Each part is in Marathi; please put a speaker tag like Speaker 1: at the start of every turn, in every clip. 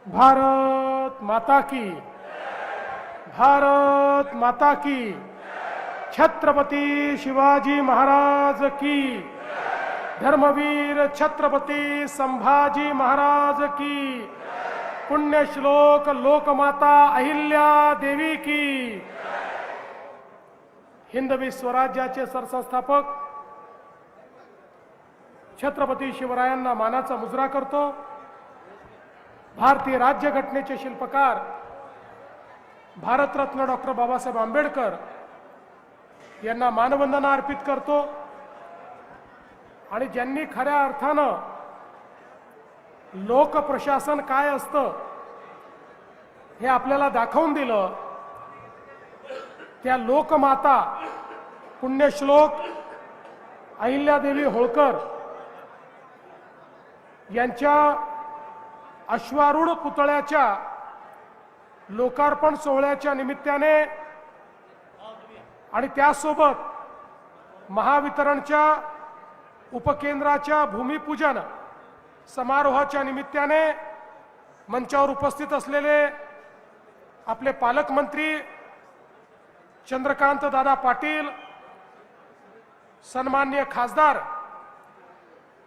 Speaker 1: भारत माता की, भारत माता की, छत्रपति शिवाजी महाराज की, धर्मवीर छत्रपति संभाजी महाराज की, पुण्यश्लोक लोकमाता अहिल्या देवी की। हिंदवी स्वराज्याचे सरसंस्थापक छत्रपती शिवरायांना मानाचा मुजरा करतो। भारतीय राज्यघटनेचे शिल्पकार भारतरत्न डॉक्टर बाबासाहेब आंबेडकर यांना मानवंदना अर्पित करतो आणि ज्यांनी खऱ्या अर्थानं लोकप्रशासन काय असतं हे आपल्याला दाखवून दिलं, त्या लोकमाता पुण्यश्लोक अहिल्यादेवी होळकर यांच्या अश्वारूढ पुतळ्याच्या लोकार्पण सोहळ्याच्या निमित्ताने आणि त्यासोबत महावितरणच्या उपकेंद्राच्या भूमिपूजन समारोहाच्या निमित्ताने मंचावर उपस्थित असलेले आपले पालकमंत्री चंद्रकांत दादा पाटील, सन्माननीय खासदार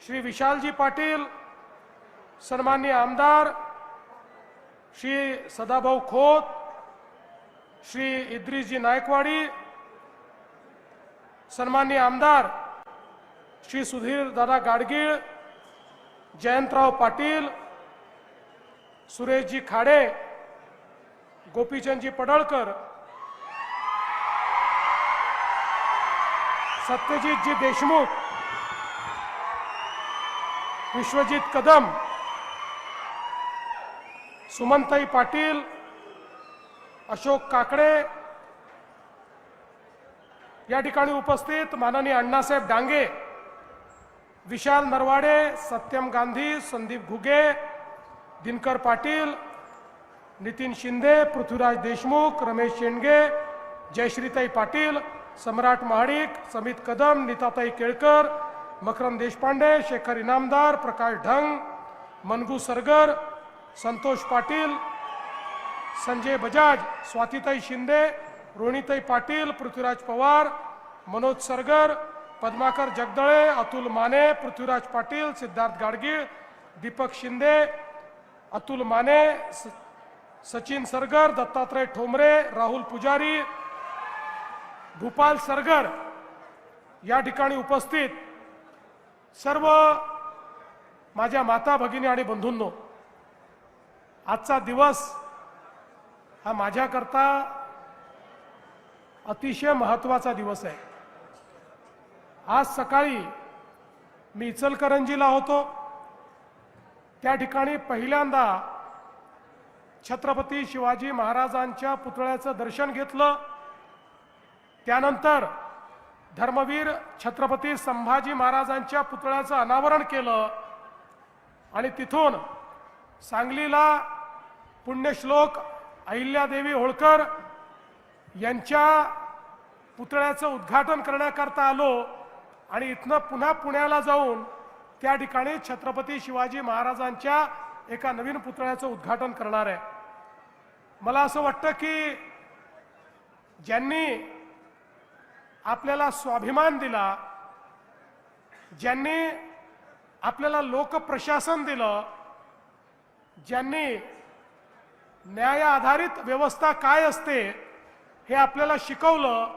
Speaker 1: श्री विशालजी पाटील, सन्माननीय आमदार श्री सदाभाऊ खोत, श्री इद्रिसजी नायकवाडी, सन्माननीय आमदार श्री सुधीर दादा गाडगीळ, जयंतराव पाटील, सुरेशजी खाडे, गोपीचंदजी पडळकर, सत्यजितजी देशमुख, विश्वजित कदम, सुमनताई पाटील, अशोक काकडे, या ठिकाणी उपस्थित माननीय अण्णासाहेब डांगे, विशाल नरवाडे, सत्यम गांधी, संदीप घुगे, दिनकर पाटील, नितीन शिंदे, पृथ्वीराज देशमुख, रमेश शेंडगे, जयश्रीताई पाटील, सम्राट महाडिक, समित कदम, नीताताई केळकर, मकरंद देशपांडे, शेखर इनामदार, प्रकाश ढंग, मनगू सरगर, संतोष पाटील, संजय बजाज, स्वातीताई शिंदे, रोहिणीताई पाटील, पृथ्वीराज पवार, मनोज सरगर, पद्माकर जगदळे, अतुल माने, पृथ्वीराज पाटील, सिद्धार्थ गाडगीळ, दीपक शिंदे, अतुल माने, सचिन सरगर, दत्तात्रय ठोंबरे, राहुल पुजारी, भूपाल सरगर, या ठिकाणी उपस्थित सर्व माझ्या माता भगिनी आणि बंधूंनो, आजचा दिवस हा माझ्याकरता अतिशय महत्त्वाचा दिवस आहे। आज सकाळी मी इचलकरंजीला होतो, त्या ठिकाणी पहिल्यांदा छत्रपती शिवाजी महाराजांच्या पुतळ्याचं दर्शन घेतलं। त्यानंतर धर्मवीर छत्रपती संभाजी महाराजांच्या पुतळ्याचं अनावरण केलं आणि तिथून सांगलीला पुण्यश्लोक अहिल्यादेवी होळकर यांच्या पुतळ्याचं उद्घाटन करण्याकरता आलो आणि इथनं पुन्हा पुण्याला जाऊन त्या ठिकाणी छत्रपती शिवाजी महाराजांच्या एका नवीन पुतळ्याचं उद्घाटन करणार आहे। मला असं वाटतं की ज्यांनी आपल्याला स्वाभिमान दिला, ज्यांनी आपल्याला लोकप्रशासन दिलं, ज्यांनी न्याय आधारित व्यवस्था काय असते हे आपल्याला शिकवलं,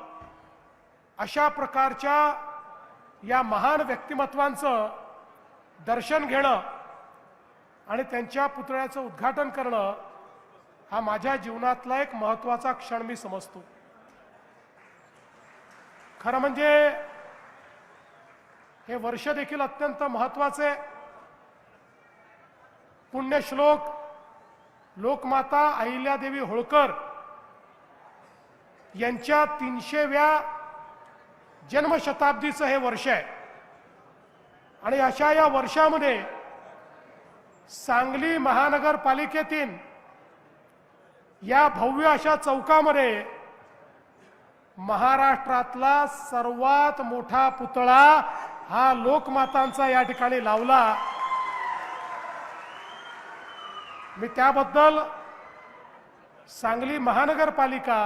Speaker 1: अशा प्रकारच्या या महान व्यक्तिमत्वांचं दर्शन घेणं आणि त्यांच्या पुतळ्याचं उद्घाटन करणं हा माझ्या जीवनातला एक महत्त्वाचा क्षण मी समजतो। खरं म्हणजे हे वर्ष देखील अत्यंत महत्त्वाचे। पुण्यश्लोक लोकमाता अहिल्यादेवी होळकर यांच्या 300व्या जन्मशताब्दीचं हे वर्ष आहे आणि अशा या वर्षामध्ये सांगली महानगरपालिकेतील या भव्य अशा चौकामध्ये महाराष्ट्रातला सर्वात मोठा पुतळा हा लोकमातांचा या ठिकाणी लावला। मी त्याबद्दल सांगली महानगरपालिका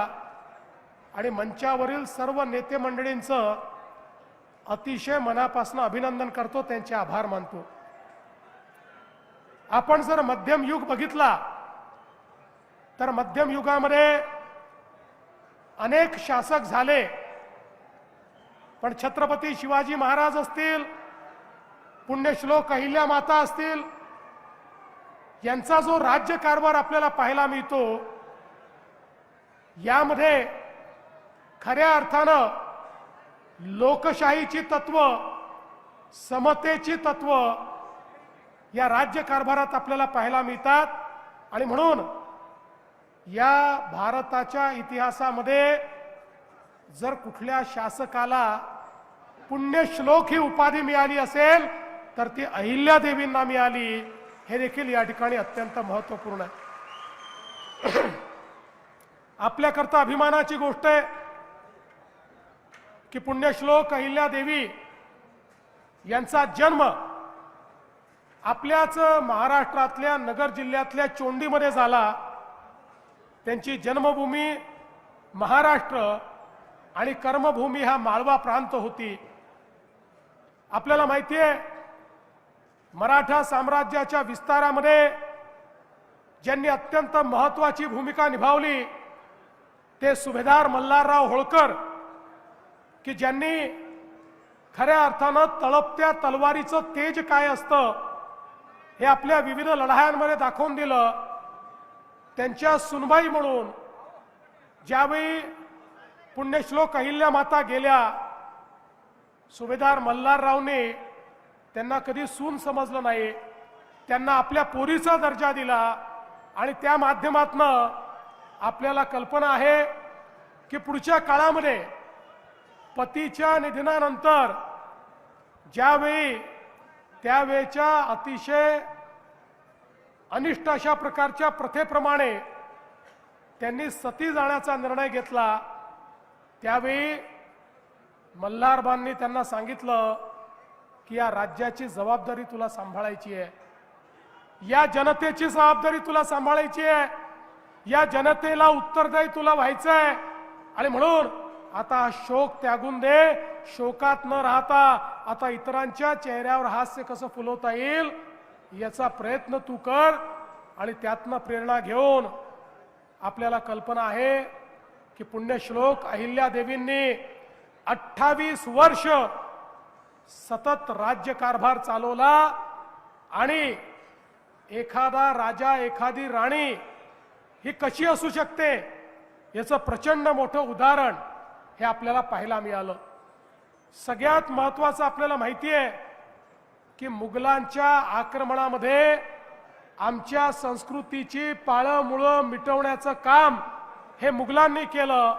Speaker 1: आणि मंचावरील सर्व नेते मंडळींचं अतिशय मनापासून अभिनंदन करतो, त्यांचे आभार मानतो। आपण जर मध्यम युग बघितला तर मध्यम युगामध्ये अनेक शासक झाले, पण छत्रपती शिवाजी महाराज असतील, पुण्यश्लोक अहिल्या माता असतील, यांचा जो राज्यकारभार आपल्याला पाहायला मिळतो, यामध्ये खऱ्या अर्थानं लोकशाहीची तत्व, समतेची तत्व या राज्यकारभारात आपल्याला पाहायला मिळतात। आणि म्हणून या भारताच्या इतिहासामध्ये जर कुठल्या शासकाला पुण्यश्लोक ही उपाधी मिळाली असेल तर ती अहिल्यादेवींना मिळाली, हे देखील या ठिकाणी अत्यंत महत्त्वपूर्ण आहे। आपल्याकरता अभिमानाची गोष्ट आहे की पुण्यश्लोक अहिल्यादेवी यांचा जन्म आपल्याच महाराष्ट्रातल्या नगर जिल्ह्यातल्या चोंडीमध्ये झाला। त्यांची जन्मभूमी महाराष्ट्र आणि कर्मभूमी हा माळवा प्रांत होती। आपल्याला माहिती आहे, मराठा साम्राज्याच्या विस्तारामध्ये ज्यांनी अत्यंत महत्त्वाची भूमिका निभावली ते सुभेदार मल्हारराव होळकर, की ज्यांनी खऱ्या अर्थानं तळपत्या तलवारीचं तेज काय असतं हे आपल्या विविध लढायांमध्ये दाखवून दिलं। त्यांच्या सुनबाई म्हणून ज्यावेळी पुण्यश्लोक अहिल्या माता गेल्या, सुभेदार मल्हाररावने त्यांना कधी सून समजलं नाही, त्यांना आपल्या पोरीचा दर्जा दिला। आणि त्या माध्यमातनं आपल्याला कल्पना आहे की पुढच्या काळामध्ये पतीच्या निधनानंतर ज्यावेळी त्यावेळच्या अतिशय अनिष्ट अशा प्रकारच्या प्रथेप्रमाणे त्यांनी सती जाण्याचा निर्णय घेतला, त्यावेळी मल्हारबांनी त्यांना सांगितलं की या राज्याची जबाबदारी तुला सांभाळायची आहे, या जनतेची जबाबदारी तुला सांभाळायची आहे, या जनतेला उत्तरदायी तुला व्हायचं आहे। आणि म्हणून आता शोक त्यागून दे, शोकात न राहता आता इतरांच्या चेहऱ्यावर हास्य कसं फुलवता येईल याचा प्रयत्न तू कर। आणि त्यातनं प्रेरणा घेऊन आपल्याला कल्पना आहे की पुण्यश्लोक अहिल्यादेवींनी 28 वर्ष सतत राज्यकारभार चालवला। आणि एखादा राजा एखादी राणी ही कशी असू शकते याचं प्रचंड मोठं उदाहरण हे आपल्याला पाहायला मिळालं। सगळ्यात महत्त्वाचं आपल्याला माहिती आहे की मुघलांच्या आक्रमणामध्ये आमच्या संस्कृतीची पाळंमुळं मिटवण्याचं काम हे मुघलांनी केलं।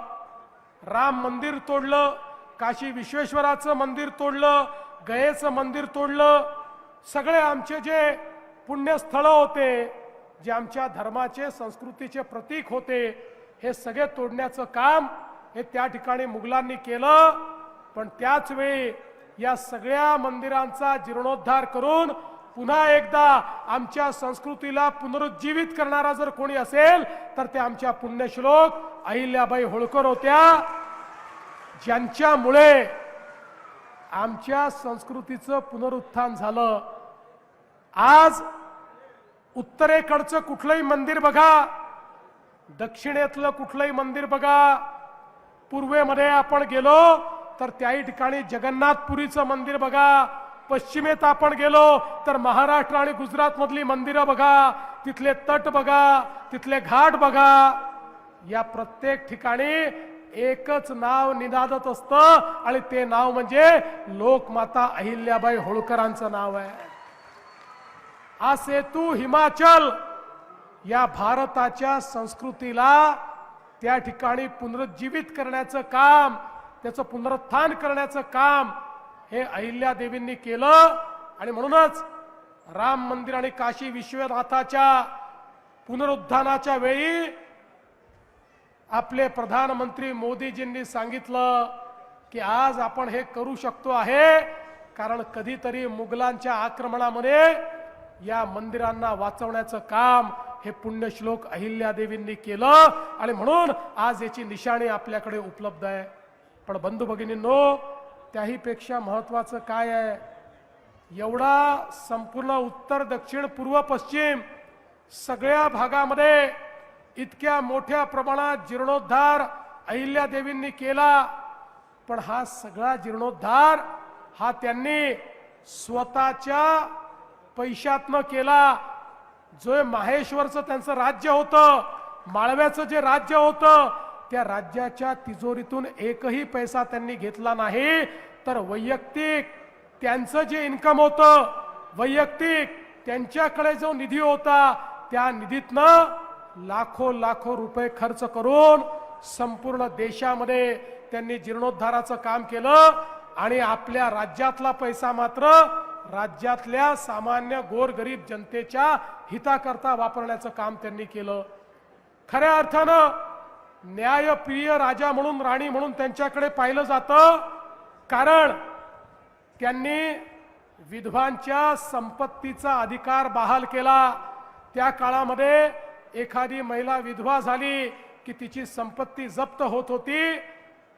Speaker 1: राम मंदिर तोडलं, काशी विश्वेश्वराचं मंदिर तोडलं, गयेचं मंदिर तोडलं, सगळे आमचे जे पुण्यस्थळं होते, जे आमच्या धर्माचे संस्कृतीचे प्रतीक होते, हे सगळे तोडण्याचं काम हे त्या ठिकाणी मुघलांनी केलं। पण त्याच वेळी या सगळ्या मंदिरांचा जीर्णोद्धार करून पुन्हा एकदा आमच्या संस्कृतीला पुनरुज्जीवित करणारा जर कोणी असेल तर ते आमच्या पुण्यश्लोक अहिल्याबाई होळकर होत्या, ज्यांच्यामुळे आमच्या संस्कृतीचं पुनरुत्थान झालं। आज उत्तरेकडचं कुठलंही मंदिर बघा, दक्षिणेतलं कुठलंही मंदिर बघा, पूर्वेमध्ये आपण गेलो तर त्याही ठिकाणी जगन्नाथपुरीचं मंदिर बघा, पश्चिमेत आपण गेलो तर महाराष्ट्र आणि गुजरात मधली मंदिरं बघा, तिथले तट बघा, तिथले घाट बघा, या प्रत्येक ठिकाणी एकच नाव निनादत असतं आणि ते नाव म्हणजे लोकमाता अहिल्याबाई होळकरांचं नाव आहे। हा सेतू हिमाचल या भारताच्या संस्कृतीला त्या ठिकाणी पुनरुज्जीवित करण्याचं काम, त्याचं पुनरुत्थान करण्याचं काम हे अहिल्यादेवींनी केलं। आणि म्हणूनच राम मंदिर आणि काशी विश्वनाथाच्या पुनरुत्थानाच्या वेळी आपले प्रधानमंत्री मोदीजींनी सांगितलं की आज आपण हे करू शकतो आहे कारण कधीतरी मुघलांच्या आक्रमणामध्ये या मंदिरांना वाचवण्याचं काम हे पुण्यश्लोक अहिल्यादेवींनी केलं आणि म्हणून आज याची निशाणी आपल्याकडे उपलब्ध आहे. पण बंधू भगिनींनो, त्याही पेक्षा महत्वाचं काय आहे, एवढा संपूर्ण उत्तर दक्षिण पूर्व पश्चिम सगळ्या भागामध्ये इतक्या मोठ्या प्रमाणात जीर्णोद्धार अहिल्यादेवींनी केला. पण हा सगळा जीर्णोद्धार हा त्यांनी स्वतःच्या पैशातनं केला. जो माहेश्वरचं त्यांचं राज्य होतं, माळव्याचं जे राज्य होतं, त्या राज्याच्या तिजोरीतून एकही पैसा त्यांनी घेतला नाही. तर वैयक्तिक त्यांचं जे इन्कम होतं, वैयक्तिक त्यांच्याकडे जो निधी होता, त्या निधीतनं लाखो लाखो रुपये खर्च करून संपूर्ण देशामध्ये त्यांनी जीर्णोद्धाराचं काम केलं. आणि आपल्या राज्यातला पैसा मात्र राज्यातल्या सामान्य गोरगरीब जनतेच्या हिताकरता वापरण्याचं काम त्यांनी केलं. खऱ्या अर्थानं न्यायप्रिय राजा म्हणून, राणी म्हणून त्यांच्याकडे पाहिलं जातं. कारण त्यांनी विधवांच्या संपत्तीचा अधिकार बहाल केला. त्या काळामध्ये एखादी महिला विधवा झाली की तिची संपत्ती जप्त होत होती.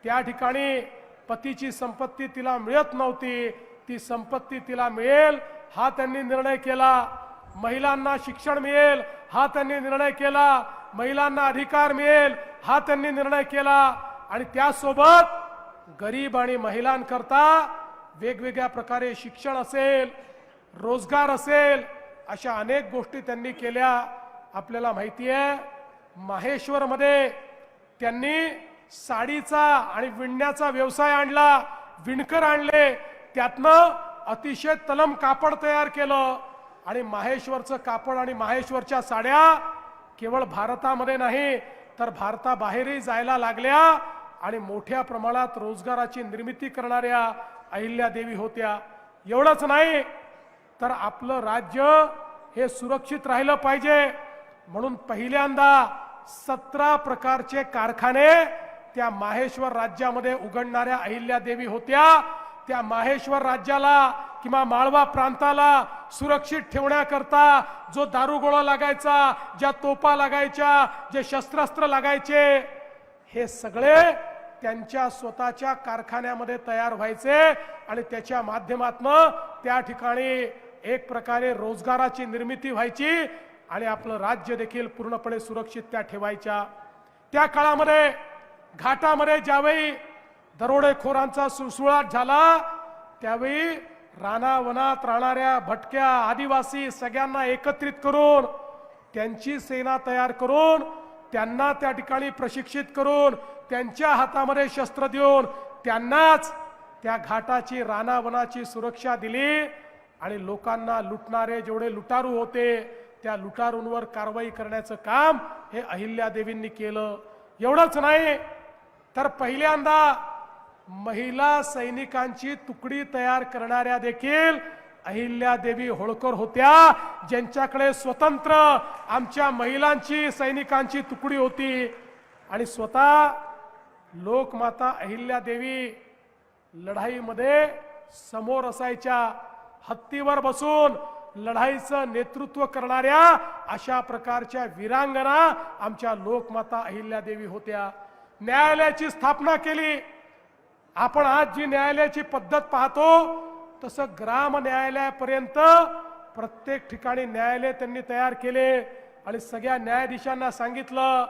Speaker 1: त्या ठिकाणी पतीची संपत्ती तिला मिळत नव्हती. ती संपत्ती तिला मिळेल हा त्यांनी निर्णय केला. महिलांना शिक्षण मिळेल हा त्यांनी निर्णय केला. महिलांना अधिकार मिळेल हा त्यांनी निर्णय केला. आणि त्यासोबत गरीब आणि महिलांकरता वेगवेगळ्या प्रकारे शिक्षण असेल, रोजगार असेल, अशा अनेक गोष्टी त्यांनी केल्या. आपल्याला माहिती आहे, माहेश्वरमध्ये त्यांनी साडीचा आणि विणण्याचा व्यवसाय आणला. विणकर आणले, त्यातनं अतिशय तलम कापड तयार केलं. आणि माहेश्वरचं कापड आणि माहेश्वरच्या साड्या केवळ भारतामध्ये नाही तर भारताबाहेरही जायला लागल्या. आणि मोठ्या प्रमाणात रोजगाराची निर्मिती करणाऱ्या अहिल्यादेवी होत्या. एवढंच नाही तर आपलं राज्य हे सुरक्षित राहिलं पाहिजे म्हणून पहिल्यांदा 17 प्रकारचे कारखाने त्या माहेश्वर राज्यामध्ये उघडणाऱ्या अहिल्यादेवी होत्या. त्या माहेश्वर राज्याला किंवा माळवा प्रांताला सुरक्षित ठेवण्याकरता जो दारुगोळा लागायचा, ज्या तोफा लागायच्या, जे शस्त्रास्त्र लागायचे, हे सगळे त्यांच्या स्वतःच्या कारखान्यामध्ये तयार व्हायचे. आणि त्याच्या माध्यमातून त्या ठिकाणी एक प्रकारे रोजगाराची निर्मिती व्हायची आणि आपलं राज्य देखील पूर्णपणे सुरक्षित त्या ठेवायच्या. त्या काळामध्ये घाटामध्ये ज्यावेळी दरोडेखोरांचा सुळसुळाट झाला, त्यावेळी रानावनात राहणाऱ्या भटक्या आदिवासी सगळ्यांना एकत्रित करून त्यांची सेना तयार करून त्यांना त्या ठिकाणी प्रशिक्षित करून त्यांच्या हातामध्ये शस्त्र देऊन त्यांनाच त्या घाटाची रानावनाची सुरक्षा दिली. आणि लोकांना लुटणारे जेवढे लुटारू होते त्या लुटारूंवर कारवाई करण्याचं काम हे अहिल्यादेवींनी केलं. एवढंच नाही तर पहिल्यांदा महिला सैनिकांची तुकडी तयार करणाऱ्या देखील अहिल्यादेवी होळकर होत्या, ज्यांच्याकडे स्वतंत्र आमच्या महिलांची सैनिकांची तुकडी होती. आणि स्वतः लोकमाता अहिल्यादेवी लढाईमध्ये समोर असायच्या. हत्तीवर बसून लढाईचं नेतृत्व करणाऱ्या अशा प्रकारच्या वीरांगना आमच्या लोकमाता अहिल्यादेवी होत्या. न्यायालयाची स्थापना केली. आपण आज जी न्यायालयाची पद्धत पाहतो तसं ग्राम न्यायालयापर्यंत प्रत्येक ठिकाणी न्यायालय त्यांनी तयार केले. आणि सगळ्या न्यायाधीशांना सांगितलं,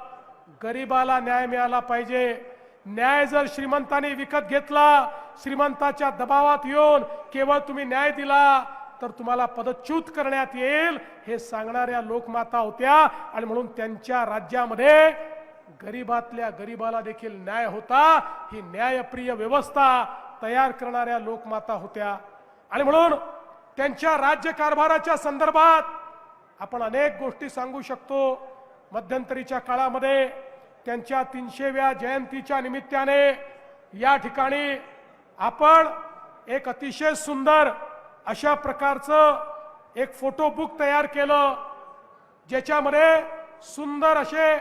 Speaker 1: गरीबाला न्याय मिळाला पाहिजे. न्याय जर श्रीमंतांनी विकत घेतला, श्रीमंताच्या दबावात येऊन केवळ तुम्ही न्याय दिला तर तुम्हाला पदच्युत करण्यात येईल, हे सांगणाऱ्या लोकमाता होत्या. आणि म्हणून त्यांच्या राज्यामध्ये गरीबातल्या गरीबाला देखील न्याय होता. ही न्यायप्रिय व्यवस्था तयार करणाऱ्या लोकमाता होत्या. आणि म्हणून त्यांच्या राज्यकारभाराच्या संदर्भात आपण अनेक गोष्टी सांगू शकतो. मध्यंतरीच्या काळामध्ये त्यांच्या 300व्या जयंतीच्या निमित्ताने या ठिकाणी आपण एक अतिशय सुंदर अशा प्रकारचं एक फोटो बुक तयार केलं, ज्याच्यामध्ये सुंदर असे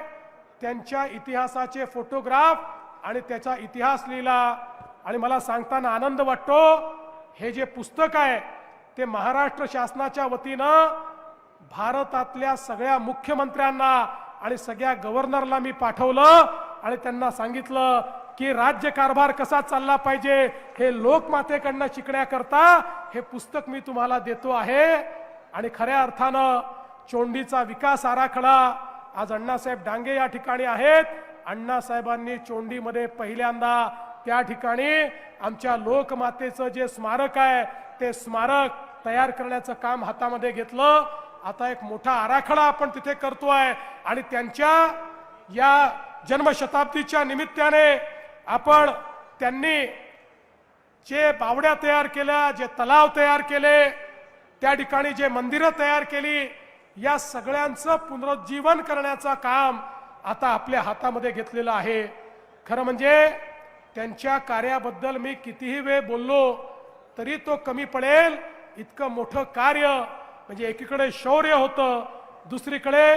Speaker 1: त्यांच्या इतिहासाचे फोटोग्राफ आणि त्याचा इतिहास लिहिला. आणि मला सांगताना आनंद वाटतो, हे जे पुस्तक आहे ते महाराष्ट्र शासनाच्या वतीनं भारतातल्या सगळ्या मुख्यमंत्र्यांना आणि सगळ्या गव्हर्नरला मी पाठवलं आणि त्यांना सांगितलं की राज्यकारभार कसा चालला पाहिजे हे लोकमातेकडनं शिकण्याकरता हे पुस्तक मी तुम्हाला देतो आहे। आणि खऱ्या अर्थानं चोंडीचा विकास आराखडा आज अण्णासाहेब डांगे या ठिकाणी आहेत। अण्णासाहेबांनी चोंडीमध्ये पहिल्यांदा त्या ठिकाणी आमच्या लोकमातेचं जे स्मारक आहे ते स्मारक तयार करण्याचं काम हातामध्ये घेतलं। आता एक मोठा आराखडा आपण तिथे करतोय आणि त्यांच्या या जन्मशताब्दीच्या निमित्ताने आपण त्यांनी जे बावड्या तयार केल्या, जे तलाव तयार केले, त्या ठिकाणी जे मंदिरं तयार केली, या सगळ्यांचं पुनरुज्जीवन करण्याचं काम आता आपल्या हातामध्ये घेतलेलं आहे। खरं म्हणजे त्यांच्या कार्याबद्दल मी कितीही वेळ बोललो तरी तो कमी पडेल। इतकं मोठं कार्य म्हणजे एकीकडे शौर्य होतं, दुसरीकडे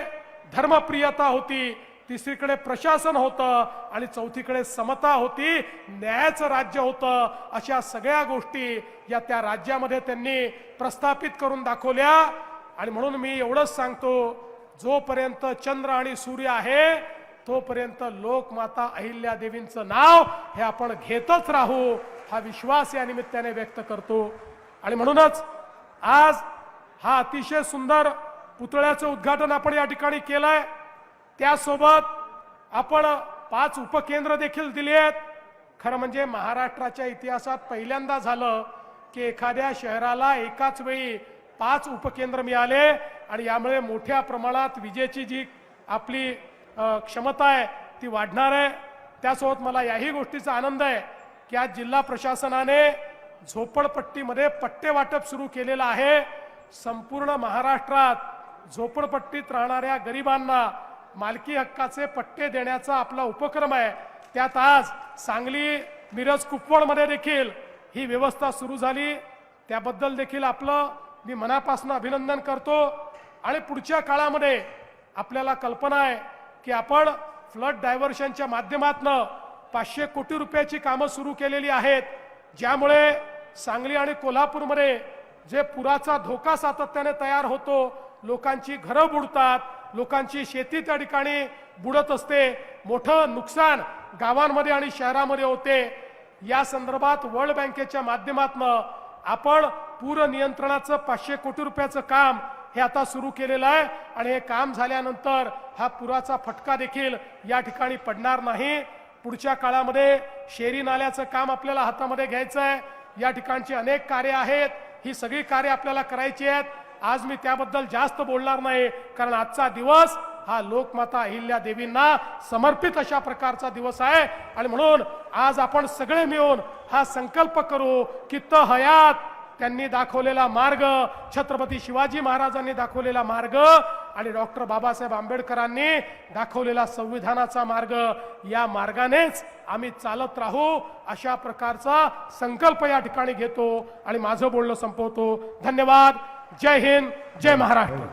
Speaker 1: धर्मप्रियता होती, तिसरीकडे प्रशासन होतं आणि चौथीकडे समता होती, न्यायाचं राज्य होतं। अशा सगळ्या गोष्टी या त्या राज्यामध्ये त्यांनी प्रस्थापित करून दाखवल्या। आणि म्हणून मी एवढंच सांगतो, जोपर्यंत चंद्र आणि सूर्य आहे तोपर्यंत लोकमाता अहिल्या देवींचं नाव हे आपण घेतच राहू, हा विश्वास या निमित्ताने व्यक्त करतो। आणि म्हणूनच आज हा अतिशय सुंदर पुतळ्याचं उद्घाटन आपण या ठिकाणी केलंय। त्यासोबत आपण 5 उपकेंद्र देखील दिली आहेत। खरं म्हणजे महाराष्ट्राच्या इतिहासात पहिल्यांदा झालं की एखाद्या शहराला एकाच वेळी 5 उपकेंद्र मिळाले आणि यामुळे मोठ्या प्रमाणात विजेची जी आपली क्षमता आहे ती वाढणार आहे। त्यासोबत मला याही गोष्टीचा आनंद आहे की आज जिल्हा प्रशासनाने झोपडपट्टीमध्ये पट्टे वाटप सुरू केलेलं आहे। संपूर्ण महाराष्ट्रात झोपडपट्टीत राहणाऱ्या गरिबांना मालकी हक्काचे पट्टे देण्याचा आपला उपक्रम आहे। त्यात आज सांगली, मिरज, कुपवाडमध्ये देखील ही व्यवस्था सुरू झाली। त्याबद्दल देखील आपलं मी मनापासून अभिनंदन करतो। आणि पुढच्या काळामध्ये आपल्याला कल्पना आहे की आपण फ्लड डायव्हर्शनच्या माध्यमातून 500 कोटी रुपयाची कामं सुरू केलेली आहेत, ज्यामुळे सांगली आणि कोल्हापूरमध्ये जे पुराचा धोका सातत्याने तयार होतो, लोकांची घरं बुडतात, लोकांची शेती त्या ठिकाणी बुडत असते, मोठं नुकसान गावांमध्ये आणि शहरामध्ये होते। या संदर्भात वर्ल्ड बँकेच्या माध्यमातून आपण पूर नियंत्रणाचं 500 कोटी रुपयाचं काम हे आता सुरू केलेलं आहे। आणि हे काम झाल्यानंतर हा पुराचा फटका देखील या ठिकाणी पडणार नाही। पुढच्या काळामध्ये शेरी नाल्याचं काम आपल्याला हातामध्ये घ्यायचं आहे। या ठिकाणची अनेक कार्य आहेत, ही सगळी कार्य आपल्याला करायची आहेत। आज मी त्याबद्दल जास्त बोलणार नाही, कारण आजचा दिवस हा लोकमाता अहिल्या देवींना समर्पित अशा प्रकारचा दिवस आहे। आणि म्हणून आज आपण सगळे मिळून हा संकल्प करू की हयात त्यांनी दाखवलेला मार्ग, छत्रपती शिवाजी महाराजांनी दाखवलेला मार्ग आणि डॉक्टर बाबासाहेब आंबेडकरांनी दाखवलेला संविधानाचा मार्ग, या मार्गानेच आम्ही चालत राहू अशा प्रकारचा संकल्प या ठिकाणी घेतो आणि माझं बोलणं संपवतो। धन्यवाद। जय हिंद, जय महाराष्ट्र।